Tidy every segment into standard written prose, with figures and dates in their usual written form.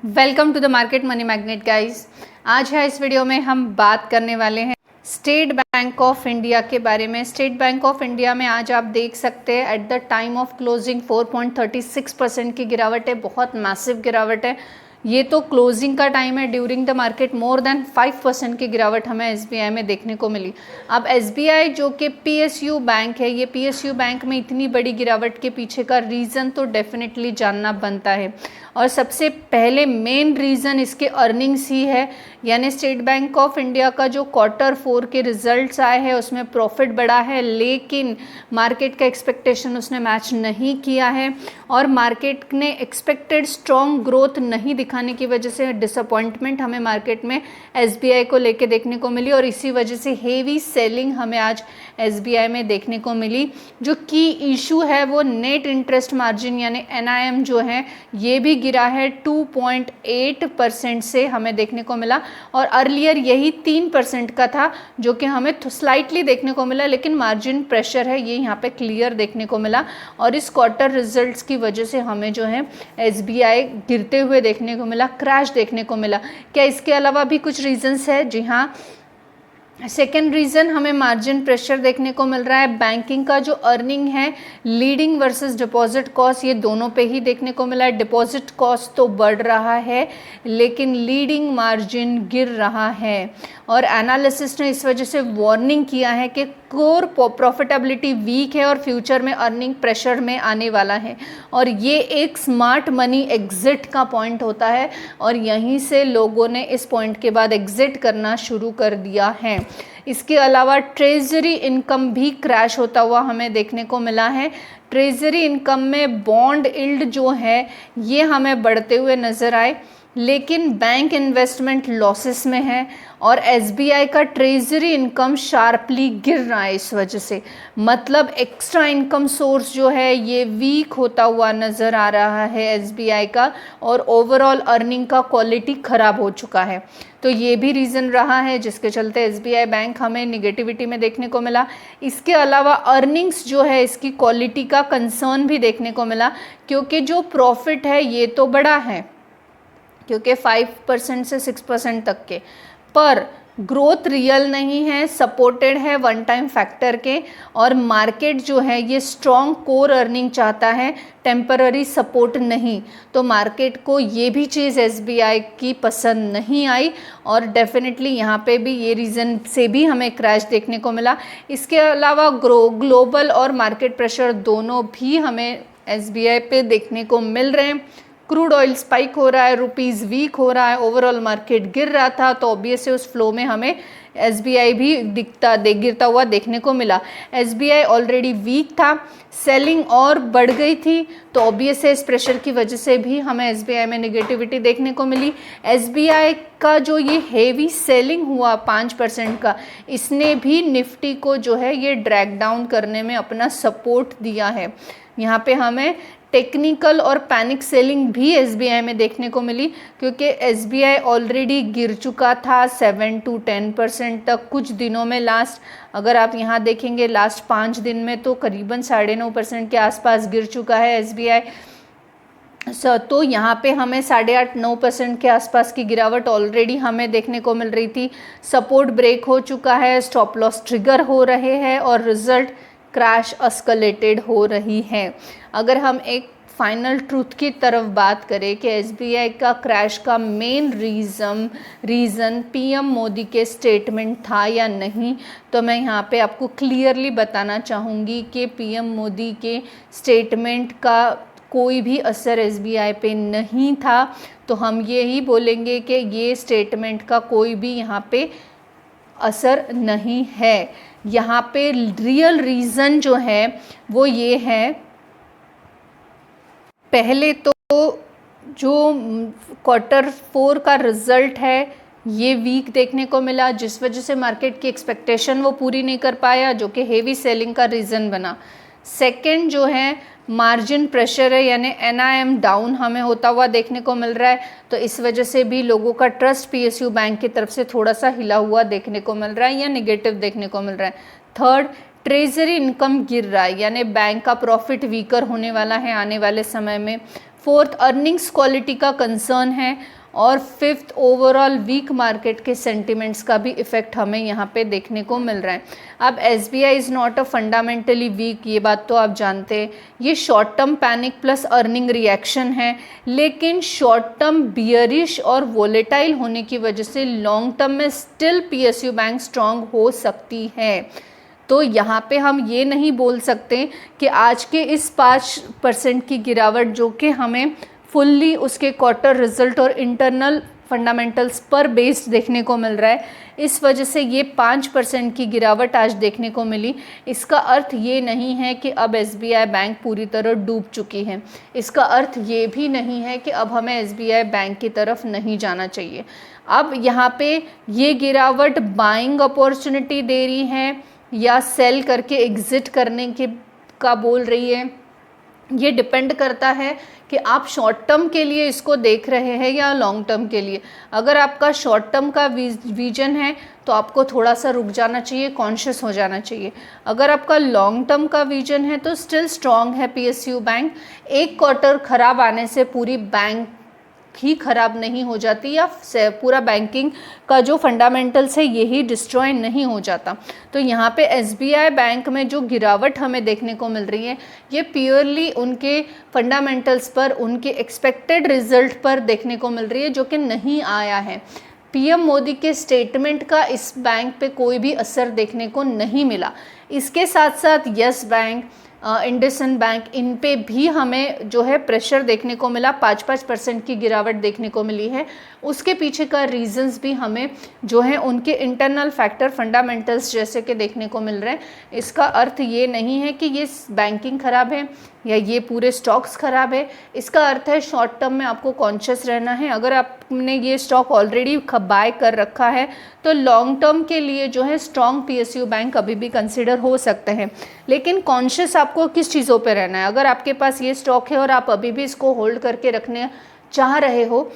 Welcome to the Market Money Magnet guys. आज है इस वीडियो में हम बात करने वाले हैं स्टेट बैंक ऑफ इंडिया के बारे में। स्टेट बैंक ऑफ इंडिया में आज आप देख सकते हैं at the time of closing 4.36% की गिरावट है, बहुत मैसिव गिरावट है। ये तो क्लोजिंग का टाइम है, during the market more than 5% की गिरावट हमें एसबीआई में देखने को मिली। अब एसबीआई जो कि पीएसयू बैंक है, ये पीएसयू बैंक में इतनी बड़ी गिरावट के पीछे का रीज़न तो डेफिनेटली जानना बनता है। और सबसे पहले मेन रीज़न इसके अर्निंग्स ही है, यानी स्टेट बैंक ऑफ इंडिया का जो Q4 के रिजल्ट्स आए हैं उसमें प्रॉफिट बढ़ा है, लेकिन मार्केट का एक्सपेक्टेशन उसने मैच नहीं किया है और मार्केट ने एक्सपेक्टेड स्ट्रॉन्ग ग्रोथ नहीं दिखाने की वजह से डिसअपॉइंटमेंट हमें मार्केट में एसबीआई को लेके देखने को मिली और इसी वजह से हेवी सेलिंग हमें आज एसबीआई में देखने को मिली। जो की इशू है वो नेट इंटरेस्ट मार्जिन यानी एनआईएम जो है ये भी गिरा है 2.8% से हमें देखने को मिला और अर्लियर यही 3% का था जो कि हमें स्लाइटली देखने को मिला, लेकिन मार्जिन प्रेशर है ये यहाँ पे क्लियर देखने को मिला और इस क्वार्टर रिजल्ट्स की वजह से हमें जो है एसबीआई गिरते हुए देखने को मिला, क्रैश देखने को मिला। क्या इसके अलावा भी कुछ रीजंस है? जी हाँ, सेकेंड रीज़न हमें मार्जिन प्रेशर देखने को मिल रहा है। बैंकिंग का जो अर्निंग है लीडिंग वर्सेस डिपॉजिट कॉस्ट ये दोनों पे ही देखने को मिला है। डिपॉजिट कॉस्ट तो बढ़ रहा है लेकिन लीडिंग मार्जिन गिर रहा है और एनालिसिस्ट ने इस वजह से वार्निंग किया है कि कोर प्रॉफिटेबिलिटी वीक है और फ्यूचर में अर्निंग प्रेशर में आने वाला है और ये एक स्मार्ट मनी एग्जिट का पॉइंट होता है और यहीं से लोगों ने इस पॉइंट के बाद एग्जिट करना शुरू कर दिया है। इसके अलावा ट्रेजरी इनकम भी क्रैश होता हुआ हमें देखने को मिला है। ट्रेजरी इनकम में बॉन्ड यील्ड जो है ये हमें बढ़ते हुए नज़र आए, लेकिन बैंक इन्वेस्टमेंट लॉसेस में है और एसबीआई का ट्रेजरी इनकम शार्पली गिर रहा है इस वजह से। मतलब एक्स्ट्रा इनकम सोर्स जो है ये वीक होता हुआ नज़र आ रहा है एसबीआई का और ओवरऑल अर्निंग का क्वालिटी ख़राब हो चुका है। तो ये भी रीज़न रहा है जिसके चलते एसबीआई बैंक हमें निगेटिविटी में देखने को मिला। इसके अलावा अर्निंग्स जो है इसकी क्वालिटी का कंसर्न भी देखने को मिला, क्योंकि जो प्रॉफिट है ये तो बड़ा है क्योंकि 5% से 6% तक के, पर ग्रोथ रियल नहीं है, सपोर्टेड है वन टाइम फैक्टर के और मार्केट जो है ये स्ट्रॉन्ग कोर अर्निंग चाहता है, टेम्पररी सपोर्ट नहीं। तो मार्केट को ये भी चीज़ एसबीआई की पसंद नहीं आई और डेफिनेटली यहाँ पे भी ये रीज़न से भी हमें क्रैश देखने को मिला। इसके अलावा ग्लोबल और मार्केट प्रेशर दोनों भी हमें एसबीआई पे देखने को मिल रहे हैं। क्रूड ऑयल स्पाइक हो रहा है, रुपीज़ वीक हो रहा है, ओवरऑल मार्केट गिर रहा था तो ऑब्वियसली उस फ्लो में हमें एसबीआई भी गिरता हुआ देखने को मिला। एसबीआई ऑलरेडी वीक था, सेलिंग और बढ़ गई थी तो ऑब्वियसली इस प्रेशर की वजह से भी हमें एसबीआई में नेगेटिविटी देखने को मिली। एसबीआई का जो ये हेवी सेलिंग हुआ 5% का, इसने भी निफ्टी को जो है ये ड्रैग डाउन करने में अपना सपोर्ट दिया है। यहाँ पे हमें टेक्निकल और पैनिक सेलिंग भी एसबीआई में देखने को मिली, क्योंकि एसबीआई ऑलरेडी गिर चुका था 7 to 10% तक कुछ दिनों में। लास्ट अगर आप यहाँ देखेंगे लास्ट 5 दिन में तो करीबन 9.5% के आसपास गिर चुका है एसबीआई। तो यहाँ पे हमें 8.5-9% के आसपास की गिरावट ऑलरेडी हमें देखने को मिल रही थी। सपोर्ट ब्रेक हो चुका है, स्टॉप लॉस ट्रिगर हो रहे हैं और रिजल्ट क्रैश एस्केलेटेड हो रही है। अगर हम एक फाइनल ट्रूथ की तरफ बात करें कि एसबीआई का क्रैश का मेन रीज़न पीएम मोदी के स्टेटमेंट था या नहीं, तो मैं यहाँ पे आपको क्लियरली बताना चाहूँगी कि पीएम मोदी के स्टेटमेंट का कोई भी असर एसबीआई पे नहीं था। तो हम यही बोलेंगे कि ये स्टेटमेंट का कोई भी यहाँ पे असर नहीं है। यहाँ पे रियल रीज़न जो है वो ये है, पहले तो जो Q4 का रिज़ल्ट है ये वीक देखने को मिला, जिस वजह से मार्केट की एक्सपेक्टेशन वो पूरी नहीं कर पाया, जो कि हेवी सेलिंग का रीज़न बना। सेकंड जो है मार्जिन प्रेशर है, यानी एनआईएम डाउन हमें होता हुआ देखने को मिल रहा है, तो इस वजह से भी लोगों का ट्रस्ट पीएसयू बैंक की तरफ से थोड़ा सा हिला हुआ देखने को मिल रहा है या निगेटिव देखने को मिल रहा है। थर्ड, ट्रेजरी इनकम गिर रहा है, यानी बैंक का प्रॉफिट वीकर होने वाला है आने वाले समय में। फोर्थ, अर्निंग्स क्वालिटी का कंसर्न है। और फिफ्थ, ओवरऑल वीक मार्केट के सेंटिमेंट्स का भी इफेक्ट हमें यहाँ पे देखने को मिल रहा है। अब SBI is not a fundamentally weak, ये बात तो आप जानते हैं। ये short term panic plus earning reaction है, लेकिन शॉर्ट टर्म बियरिश और वोलेटाइल होने की वजह से लॉन्ग टर्म में स्टिल पीएसयू बैंक स्ट्रांग हो सकती है। तो यहाँ पे हम ये नहीं बोल सकते कि आज के इस 5% की गिरावट जो कि हमें फुल्ली उसके क्वार्टर रिजल्ट और इंटरनल फंडामेंटल्स पर बेस्ड देखने को मिल रहा है, इस वजह से ये 5% की गिरावट आज देखने को मिली, इसका अर्थ ये नहीं है कि अब एसबीआई बैंक पूरी तरह डूब चुकी है। इसका अर्थ ये भी नहीं है कि अब हमें एसबीआई बैंक की तरफ नहीं जाना चाहिए। अब यहाँ पे ये गिरावट बाइंग अपॉर्चुनिटी दे रही है या सेल करके एग्जिट करने के का बोल रही है, ये डिपेंड करता है कि आप शॉर्ट टर्म के लिए इसको देख रहे हैं या लॉन्ग टर्म के लिए। अगर आपका शॉर्ट टर्म का विजन है तो आपको थोड़ा सा रुक जाना चाहिए, कॉन्शियस हो जाना चाहिए। अगर आपका लॉन्ग टर्म का विजन है तो स्टिल स्ट्रांग है पीएसयू बैंक। एक क्वार्टर खराब आने से पूरी बैंक ही खराब नहीं हो जाती या पूरा बैंकिंग का जो फंडामेंटल्स है यही डिस्ट्रॉय नहीं हो जाता। तो यहाँ पे एसबीआई बैंक में जो गिरावट हमें देखने को मिल रही है ये प्योरली उनके फंडामेंटल्स पर, उनके एक्सपेक्टेड रिजल्ट पर देखने को मिल रही है जो कि नहीं आया है। पीएम मोदी के स्टेटमेंट का इस बैंक पे कोई भी असर देखने को नहीं मिला। इसके साथ साथ यस बैंक, इंडसइंड बैंक, इन पे भी हमें जो है प्रेशर देखने को मिला, 5% की गिरावट देखने को मिली है। उसके पीछे का रीजंस भी हमें जो है उनके इंटरनल फैक्टर फंडामेंटल्स जैसे कि देखने को मिल रहे हैं। इसका अर्थ ये नहीं है कि ये बैंकिंग ख़राब है या ये पूरे स्टॉक्स ख़राब है। इसका अर्थ है शॉर्ट टर्म में आपको कॉन्शियस रहना है। अगर आपने ये स्टॉक ऑलरेडी बाय कर रखा है तो लॉन्ग टर्म के लिए जो है स्ट्रॉन्ग पीएसयू बैंक अभी भी कंसिडर हो सकते हैं, लेकिन कॉन्शियस आपको किस चीज़ों पे रहना है। अगर आपके पास ये स्टॉक है और आप अभी भी इसको होल्ड करके रखने चाह रहे हो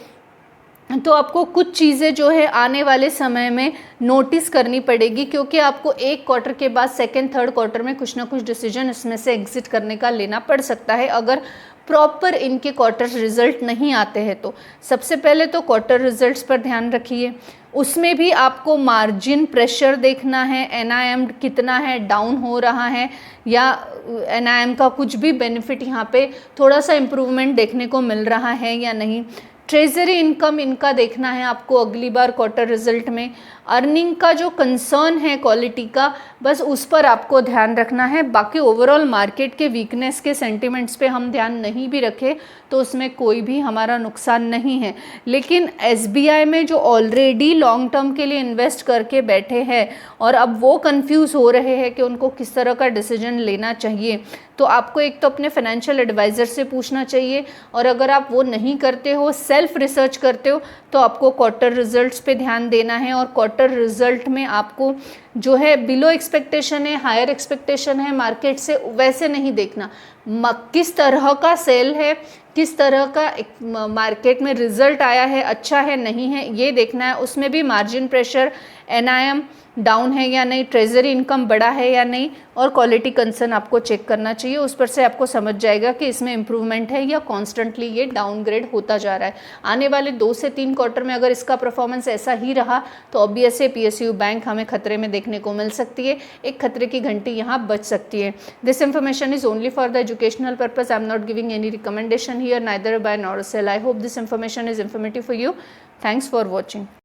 तो आपको कुछ चीज़ें जो है आने वाले समय में नोटिस करनी पड़ेगी, क्योंकि आपको एक क्वार्टर के बाद सेकेंड थर्ड क्वार्टर में कुछ ना कुछ डिसीजन इसमें से एग्जिट करने का लेना पड़ सकता है अगर प्रॉपर इनके क्वार्टर रिजल्ट नहीं आते हैं। तो सबसे पहले तो क्वार्टर रिजल्ट्स पर ध्यान रखिए, उसमें भी आपको मार्जिन प्रेशर देखना है, एनआईएम कितना है, डाउन हो रहा है या एनआईएम का कुछ भी बेनिफिट यहाँ पे थोड़ा सा इम्प्रूवमेंट देखने को मिल रहा है या नहीं। ट्रेजरी इनकम इनका देखना है आपको अगली बार क्वार्टर रिजल्ट में। अर्निंग का जो कंसर्न है क्वालिटी का, बस उस पर आपको ध्यान रखना है। बाकी ओवरऑल मार्केट के वीकनेस के सेंटिमेंट्स पे हम ध्यान नहीं भी रखें तो उसमें कोई भी हमारा नुकसान नहीं है। लेकिन एसबीआई में जो ऑलरेडी लॉन्ग टर्म के लिए इन्वेस्ट करके बैठे हैं और अब वो कंफ्यूज हो रहे हैं कि उनको किस तरह का डिसीजन लेना चाहिए, तो आपको एक तो अपने फाइनेंशियल एडवाइज़र से पूछना चाहिए, और अगर आप वो नहीं करते हो, सेल्फ रिसर्च करते हो, तो आपको क्वार्टर रिजल्ट्स पे ध्यान देना है। और क्वार्टर रिजल्ट में आपको जो है बिलो एक्सपेक्टेशन है, हायर एक्सपेक्टेशन है मार्केट से, वैसे नहीं देखना। किस तरह का सेल है, किस तरह का मार्केट में रिजल्ट आया है, अच्छा है नहीं है, ये देखना है। उसमें भी मार्जिन प्रेशर, एनआईएम डाउन है या नहीं, ट्रेजरी इनकम बढ़ा है या नहीं, और क्वालिटी कंसर्न आपको चेक करना चाहिए। उस पर से आपको समझ जाएगा कि इसमें इम्प्रूवमेंट है या कॉन्स्टेंटली ये डाउनग्रेड होता जा रहा है। आने वाले 2 से 3 क्वार्टर में अगर इसका परफॉर्मेंस ऐसा ही रहा तो ऑब्वियसली पीएसयू बैंक हमें खतरे में देखने को मिल सकती है, एक खतरे की घंटी यहाँ बच सकती है। This information is only for the educational purpose. I am not giving any recommendation here, neither buy nor sell. I hope this information is informative for you. Thanks for watching.